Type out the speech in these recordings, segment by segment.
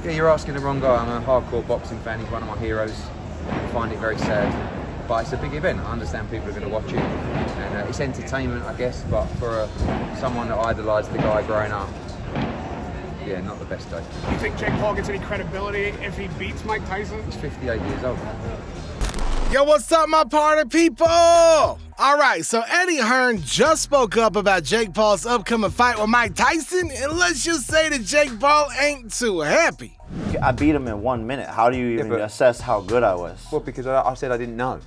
Yeah, you're asking the wrong guy. I'm a hardcore boxing fan. He's one of my heroes. I find it very sad. But it's a big event. I understand people are going to watch it. And it's entertainment, I guess. But for someone that idolised the guy growing up, yeah, not the best day. Do you think Jake Paul gets any credibility if he beats Mike Tyson? He's 58 years old. Yo, what's up, my party people? All right, so Eddie Hern just spoke up about Jake Paul's upcoming fight with Mike Tyson, and let's just say that Jake Paul ain't too happy. I beat him in 1 minute. How do you even assess how good I was? Well, because I said I didn't know.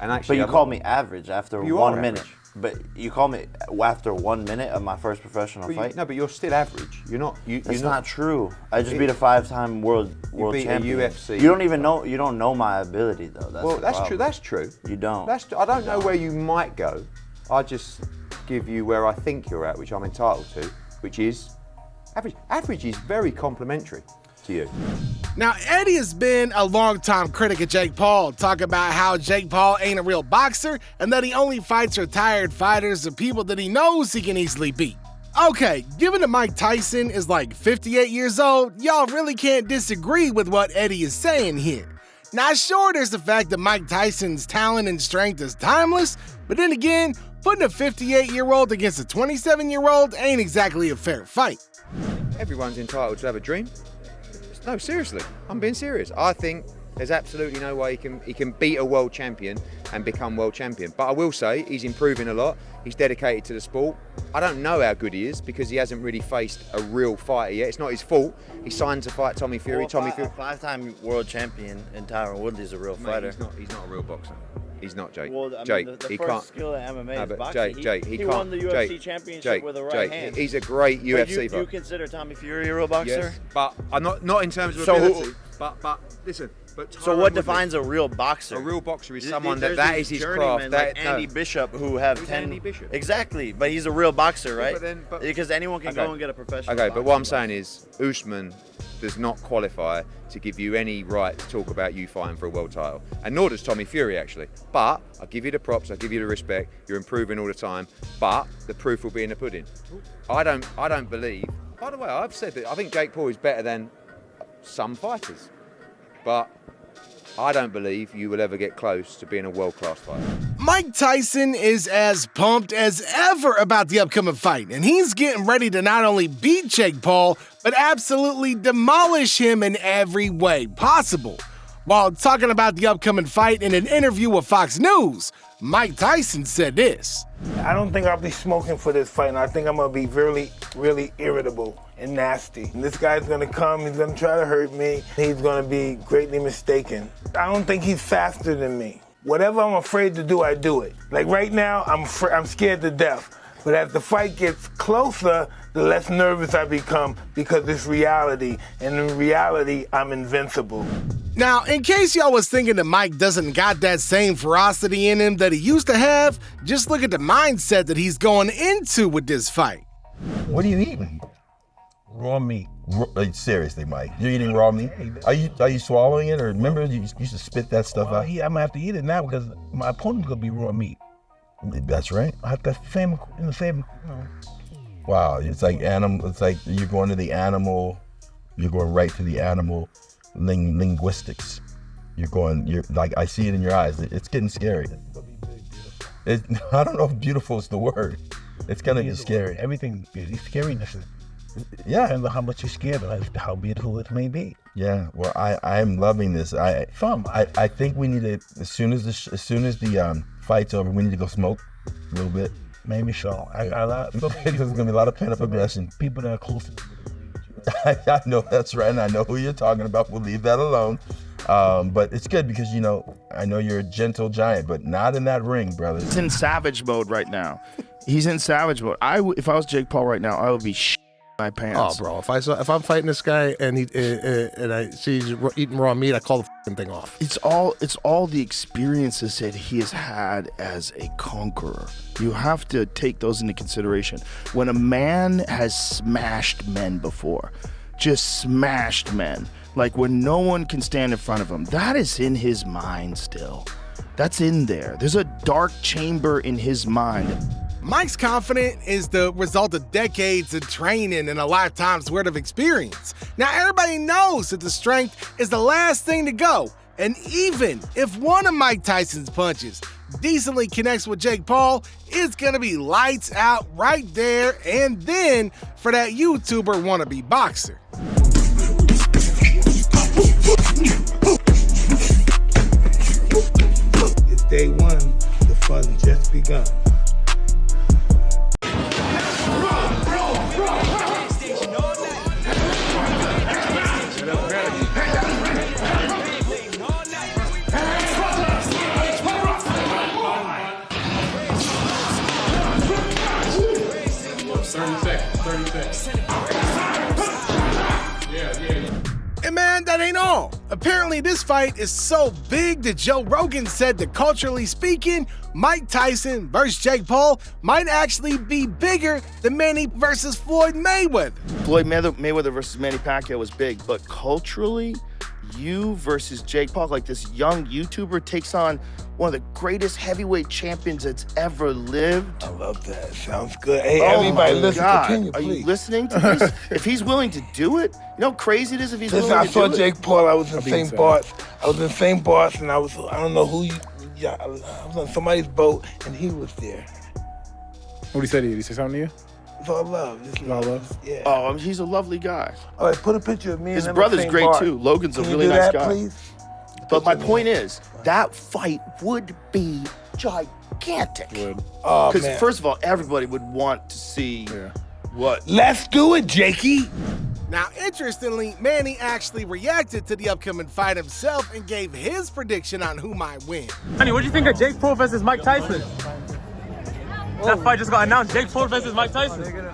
And actually, but you called me average after you 1 are minute. Average. But you called me after 1 minute of my first professional fight? No, but you're still average. You're not. It's not true. I just beat a 5-time world champion. A UFC. You don't even know. You don't know my ability though. That's true. That's true. You don't. I don't know where you might go. I just give you where I think you're at, which I'm entitled to, which is average. Average is very complimentary to you. Now, Eddie has been a longtime critic of Jake Paul, talking about how Jake Paul ain't a real boxer and that he only fights retired fighters or people that he knows he can easily beat. Okay, given that Mike Tyson is like 58 years old, y'all really can't disagree with what Eddie is saying here. Now, sure, there's the fact that Mike Tyson's talent and strength is timeless, but then again, putting a 58-year-old against a 27-year-old ain't exactly a fair fight. Everyone's entitled to have a dream. No, seriously, I'm being serious. I think there's absolutely no way he can beat a world champion and become world champion. But I will say he's improving a lot. He's dedicated to the sport. I don't know how good he is because he hasn't really faced a real fighter yet. It's not his fault. He signed to fight Tommy Fury. Well, a 5-time world champion in Tyron Woodley's a real fighter. He's not a real boxer. He's not, Jake. Well, Jake, the he first can't. skill at MMA is Jake, boxing. he he can't. won the UFC championship with a right hand. He's a great UFC fighter. Do you consider Tommy Fury a real boxer? Yes, but I'm not in terms of ability. But listen. But so what defines a real boxer? A real boxer is someone that is his craft. Like Andy Bishop, who have 10. Andy Bishop? Exactly, but he's a real boxer, right? But because anyone can go and get a professional. Okay, but what I'm saying is, Usman does not qualify to give you any right to talk about you fighting for a world title, and nor does Tommy Fury actually. But I give you the props, I give you the respect. You're improving all the time, but the proof will be in the pudding. I don't believe. By the way, I've said that I think Jake Paul is better than some fighters, but I don't believe you will ever get close to being a world-class fighter. Mike Tyson is as pumped as ever about the upcoming fight, and he's getting ready to not only beat Jake Paul, but absolutely demolish him in every way possible. While talking about the upcoming fight in an interview with Fox News, Mike Tyson said this. I don't think I'll be smoking for this fight, and I think I'm going to be really, really irritable and nasty. And this guy's going to come, he's going to try to hurt me, he's going to be greatly mistaken. I don't think he's faster than me. Whatever I'm afraid to do, I do it. Like right now, I'm scared to death. But as the fight gets closer, the less nervous I become because it's reality. And in reality, I'm invincible. Now, in case y'all was thinking that Mike doesn't got that same ferocity in him that he used to have, just look at the mindset that he's going into with this fight. What are you eating? Raw meat. Seriously, Mike, you're eating raw meat? Are you swallowing it, or remember you used to spit that stuff out? I'm gonna have to eat it now because my opponent's gonna be raw meat. That's right. I have to in the same. Wow, it's like animal. It's like you're going to the animal. You're going right to the animal linguistics. You're like, I see it in your eyes. It's getting scary. I don't know if beautiful is the word. It's gonna be scary. Everything is scariness. Yeah. Depends on how much you're scared of, how beautiful it may be. Yeah. Well, I'm loving this. I think we need to, as soon as the fight's over, we need to go smoke a little bit. Maybe so. There's gonna be a lot of pent up aggression. People that are close. I know that's right, and I know who you're talking about. We'll leave that alone. But it's good because, I know you're a gentle giant, but not in that ring, brother. He's in savage mode right now. He's in savage mode. If I was Jake Paul right now, I would be my pants. Oh, bro! If I'm fighting this guy and I see he's eating raw meat, I call the fucking thing off. It's all the experiences that he has had as a conqueror. You have to take those into consideration. When a man has smashed men before, just smashed men, like when no one can stand in front of him, that is in his mind still. That's in there. There's a dark chamber in his mind. Mike's confidence is the result of decades of training and a lifetime's worth of experience. Now, everybody knows that the strength is the last thing to go. And even if one of Mike Tyson's punches decently connects with Jake Paul, it's gonna be lights out right there and then for that YouTuber wannabe boxer. It's day one, the fun just begun. And man, that ain't all. Apparently this fight is so big that Joe Rogan said that culturally speaking, Mike Tyson versus Jake Paul might actually be bigger than Manny versus Floyd Mayweather. Floyd Mayweather versus Manny Pacquiao was big, but culturally, you versus Jake Paul, like this young YouTuber takes on one of the greatest heavyweight champions that's ever lived. I love that. Sounds good. Hey, Oh everybody, my listen. God. Continue, Are please. you listening to this? If he's willing to do it, you know how crazy it is if he's Listen, willing I to saw do it? Jake Paul. I was in St. Bart's. I was in St. Bart's, and I don't know who you. Yeah, I was on somebody's boat, and he was there. What did he say to you? Did he say something to you? It's all love. It's all love. Yeah. Oh, he's a lovely guy. All right, put a picture of me. His and him brother's in St. great Bart. too. Logan's a Can you really do nice that, guy. Please? But my point is, that fight would be gigantic. Oh, Because man. first of all, everybody would want to see what. Let's do it, Jakey. Now, interestingly, Manny actually reacted to the upcoming fight himself and gave his prediction on who might win. Honey, what do you think of Jake Paul versus Mike Tyson? That fight just got announced. Jake Paul versus Mike Tyson. They're going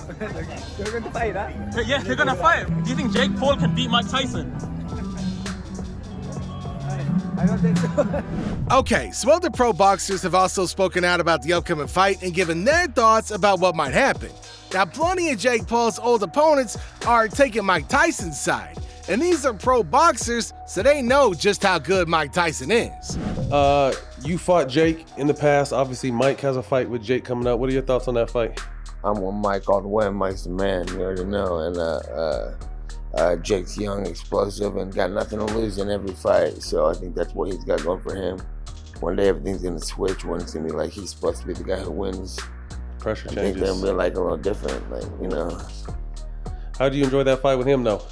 to fight, huh? Yeah, they're gonna fight. Do you think Jake Paul can beat Mike Tyson? I don't think so. Okay, so other pro boxers have also spoken out about the upcoming fight and given their thoughts about what might happen. Now, plenty of Jake Paul's old opponents are taking Mike Tyson's side, and these are pro boxers, so they know just how good Mike Tyson is. You fought Jake in the past. Obviously, Mike has a fight with Jake coming up. What are your thoughts on that fight? I'm with Mike all the way. Mike's the man, you already know. And Jake's young, explosive, and got nothing to lose in every fight. So I think that's what he's got going for him. One day everything's gonna switch. One it's gonna be like he's supposed to be the guy who wins. Pressure I think changes. they'll be like a little different, like, you know. How do you enjoy that fight with him, though?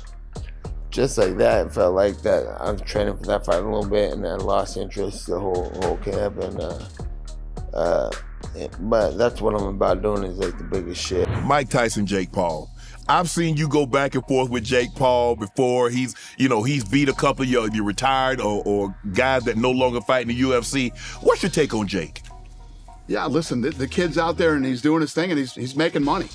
Just like that, it felt like that. I was training for that fight a little bit, and I lost interest the whole camp. But that's what I'm about doing is like the biggest shit. Mike Tyson, Jake Paul. I've seen you go back and forth with Jake Paul before. He's beat a couple of your retired or guys that no longer fight in the UFC. What's your take on Jake? Yeah, listen, the kid's out there and he's doing his thing and he's making money.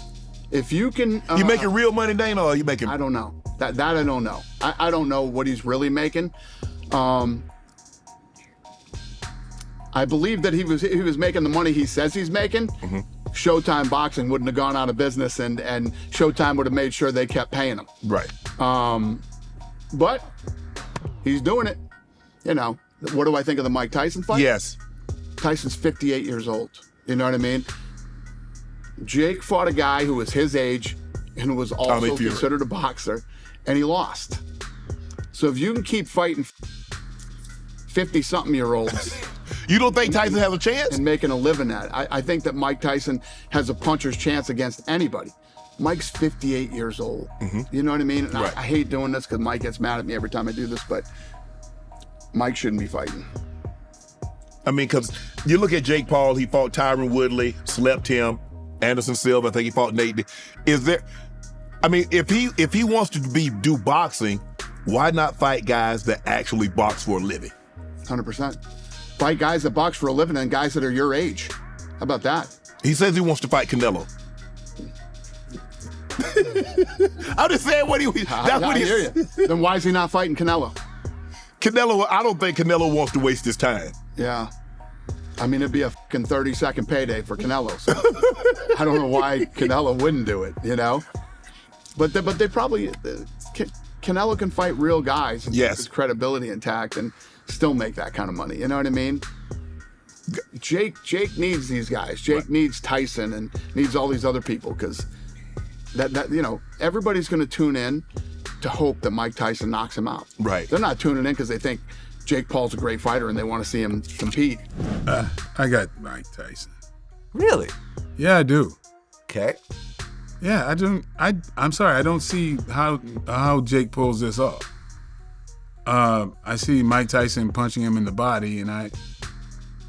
If you can, You making real money, Dana, or are you making? I don't know. That I don't know. I don't know what he's really making. I believe that he was making the money he says he's making. Mm-hmm. Showtime Boxing wouldn't have gone out of business, and Showtime would have made sure they kept paying him. Right. But he's doing it. You know, what do I think of the Mike Tyson fight? Yes. Tyson's 58 years old. You know what I mean? Jake fought a guy who was his age and who was also considered a boxer, and he lost. So if you can keep fighting 50-something-year-olds, you don't think Tyson has a chance? And making a living at it. I think that Mike Tyson has a puncher's chance against anybody. Mike's 58 years old. You know what I mean? And Right. I hate doing this because Mike gets mad at me every time I do this, but Mike shouldn't be fighting. I mean, because you look at Jake Paul, he fought Tyron Woodley, slept him, Anderson Silva, I think he fought Nate. Is there, I mean, if he wants to do boxing, why not fight guys that actually box for a living? 100%. Fight guys that box for a living and guys that are your age. How about that? He says he wants to fight Canelo. I'm just saying what that's what he hear you. Then why is he not fighting Canelo? Canelo, I don't think Canelo wants to waste his time. Yeah. I mean, it'd be a fucking 30-second payday for Canelo. So I don't know why Canelo wouldn't do it, you know? But they probably, Canelo can fight real guys and keep his credibility intact and still make that kind of money. You know what I mean? Jake needs these guys. Jake needs Tyson and needs all these other people because everybody's going to tune in to hope that Mike Tyson knocks him out. Right. They're not tuning in because they think Jake Paul's a great fighter and they want to see him compete. I got Mike Tyson. Really? Yeah, I do. Okay. Yeah, I don't. I'm sorry. I don't see how Jake pulls this off. I see Mike Tyson punching him in the body, and I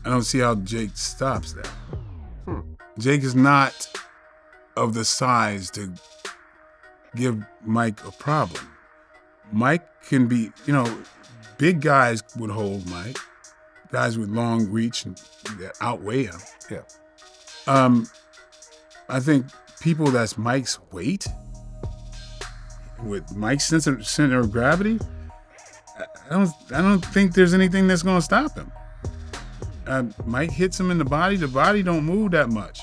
don't see how Jake stops that. Jake is not of the size to give Mike a problem. Mike can be, big guys would hold Mike. Guys with long reach and that outweigh him. Yeah. I think people that's Mike's weight, with Mike's center of gravity, I don't think there's anything that's gonna stop him. Mike hits him in the body don't move that much.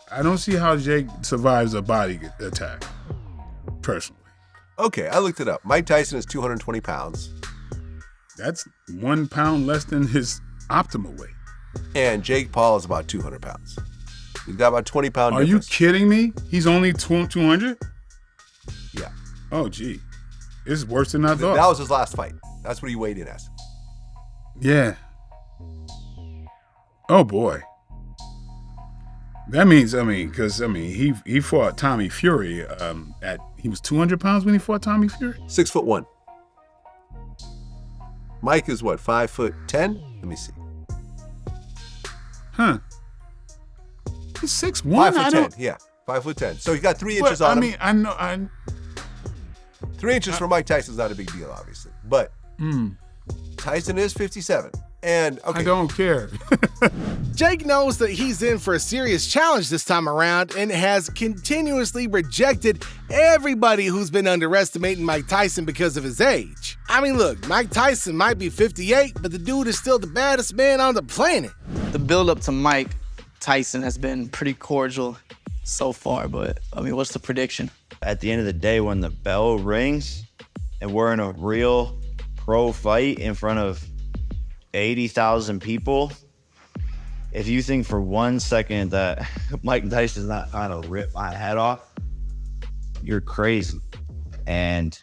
I don't see how Jake survives a body attack, personally. Okay, I looked it up. Mike Tyson is 220 pounds. That's 1 pound less than his optimal weight. And Jake Paul is about 200 pounds. You've got about 20 pound Are difference. you kidding me? He's only 200? Yeah. Oh, gee. It's worse than I thought. That was his last fight. That's what he weighed in as. Yeah. Oh, boy. That means, he fought Tommy Fury he was 200 pounds when he fought Tommy Fury? 6'1". Mike is what, 5'10"? Let me see. Huh. He's 6'1". 5'10", yeah. 5'10". So he got 3 inches on him. I know. 3 inches for Mike Tyson's not a big deal, obviously. But Tyson is 57. And, okay. I don't care. Jake knows that he's in for a serious challenge this time around and has continuously rejected everybody who's been underestimating Mike Tyson because of his age. I mean, look, Mike Tyson might be 58, but the dude is still the baddest man on the planet. The build-up to Mike Tyson has been pretty cordial so far, but, what's the prediction? At the end of the day, when the bell rings and we're in a real pro fight in front of 80,000 people, if you think for 1 second that Mike Tyson's not trying to rip my head off, you're crazy. And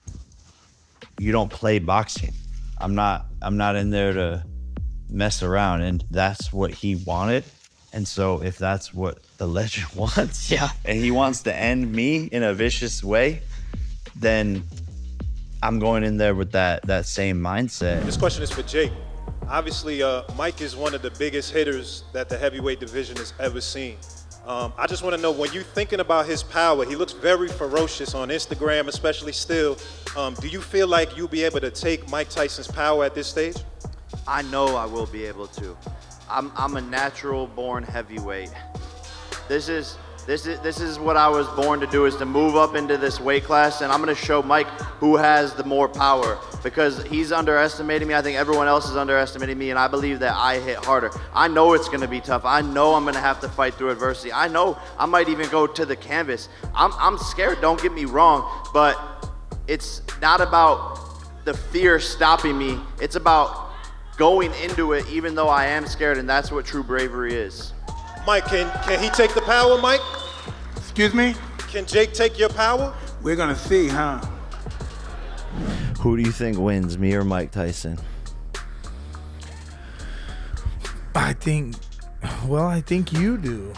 you don't play boxing. I'm not in there to mess around, and that's what he wanted. And so if that's what the legend wants, and he wants to end me in a vicious way, then I'm going in there with that same mindset. This question is for Jake. Obviously, Mike is one of the biggest hitters that the heavyweight division has ever seen. I just want to know, when you're thinking about his power, he looks very ferocious on Instagram, especially still. Do you feel like you'll be able to take Mike Tyson's power at this stage? I know I will be able to. I'm a natural born heavyweight. This is what I was born to do, is to move up into this weight class, and I'm gonna show Mike who has the more power, because he's underestimating me. I think everyone else is underestimating me, and I believe that I hit harder. I know it's gonna be tough. I know I'm gonna have to fight through adversity. I know I might even go to the canvas. I'm scared, don't get me wrong, but it's not about the fear stopping me. It's about going into it even though I am scared, and that's what true bravery is. Mike, can he take the power, Mike? Excuse me? Can Jake take your power? We're gonna see, huh? Who do you think wins, me or Mike Tyson? I think you do.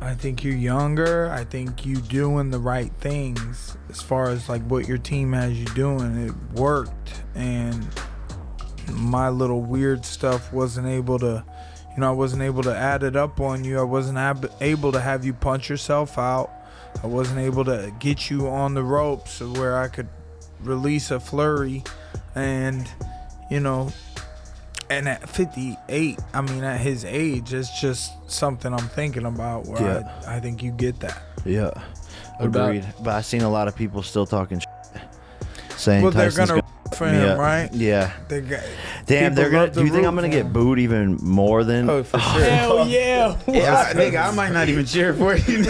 I think you're younger. I think you doing the right things as far as like what your team has you doing. It worked, and my little weird stuff wasn't able to, I wasn't able to add it up on you. I wasn't able to have you punch yourself out. I wasn't able to get you on the ropes where I could release a flurry. And, and at 58, at his age, it's just something I'm thinking about where I think you get that. Yeah, agreed. But I've seen a lot of people still talking saying well, they're Tyson's gonna for him, right? Yeah. Damn, they're gonna. Do you think I'm gonna get booed even more than? Oh, for sure. Hell yeah! Nigga, I might not even cheer for you.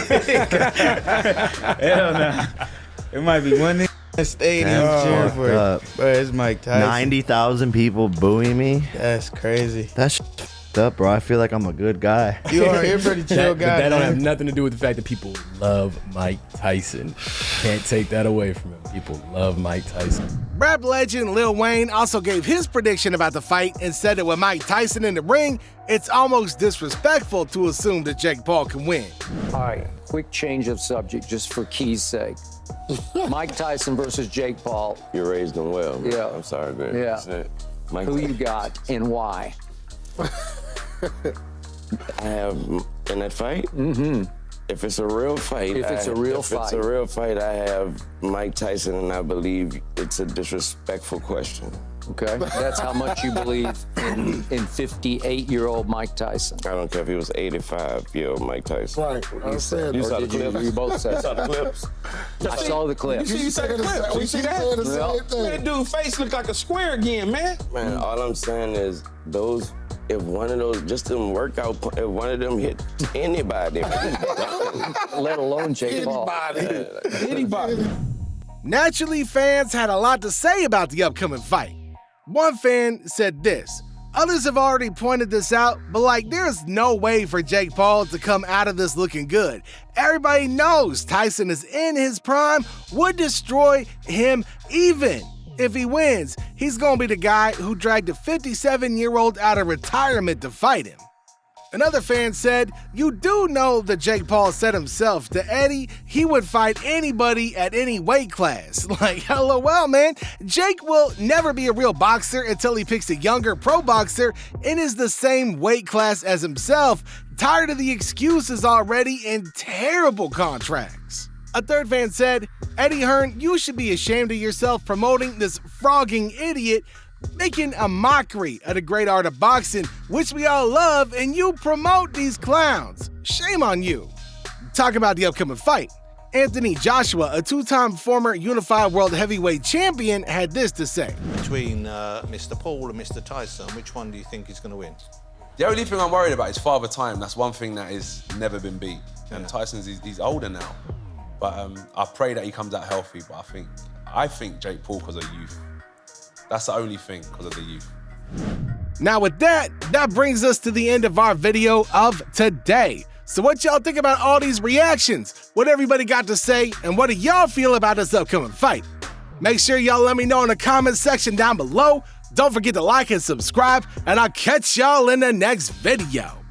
Hell no. It might be one nigga Stadium cheering for it. Bro, it's Mike Tyson. 90,000 people booing me. That's crazy. That's up, bro. I feel like I'm a good guy. You're a pretty chill guy. That don't man. have nothing to do with the fact that people love Mike Tyson. Can't take that away from him. People love Mike Tyson. Rap legend Lil Wayne also gave his prediction about the fight and said that with Mike Tyson in the ring, it's almost disrespectful to assume that Jake Paul can win. All right, quick change of subject just for Key's sake. Mike Tyson versus Jake Paul. You raised him well. Man. Yeah. I'm sorry, man. Yeah. That's it. Mike Who you got and why? I have in that fight. Mm-hmm. If it's a real fight, If it's a real fight, I have Mike Tyson, and I believe it's a disrespectful question. Okay, that's how much you believe in 58-year-old Mike Tyson. I don't care if he was 85-year-old Mike Tyson. Right. I said. You saw the Did clips. you both said You saw the clips. I saw the clips. You said the clips. We see that? That dude's face look like a square again, man. Man, all I'm saying is those. If one of those, just them workout, if one of them hit anybody, let alone Jake Paul. Anybody. Naturally, fans had a lot to say about the upcoming fight. One fan said this. Others have already pointed this out, but there's no way for Jake Paul to come out of this looking good. Everybody knows Tyson is in his prime, would destroy him even. If he wins, he's gonna be the guy who dragged a 57-year-old out of retirement to fight him. Another fan said, you do know that Jake Paul said himself to Eddie he would fight anybody at any weight class. LOL, man. Jake will never be a real boxer until he picks a younger pro boxer and is the same weight class as himself. Tired of the excuses already and terrible contracts. A third fan said, Eddie Hern, you should be ashamed of yourself promoting this frogging idiot, making a mockery of the great art of boxing, which we all love, and you promote these clowns. Shame on you. Talk about the upcoming fight. Anthony Joshua, a two-time former unified world heavyweight champion, had this to say. Between Mr. Paul and Mr. Tyson, which one do you think is going to win? The only thing I'm worried about is Father Time. That's one thing that has never been beat. And Tyson's, he's older now. But I pray that he comes out healthy, but I think Jake Paul because of youth. That's the only thing, because of the youth. Now with that brings us to the end of our video of today. So what y'all think about all these reactions? What everybody got to say, and what do y'all feel about this upcoming fight? Make sure y'all let me know in the comment section down below. Don't forget to like and subscribe, and I'll catch y'all in the next video.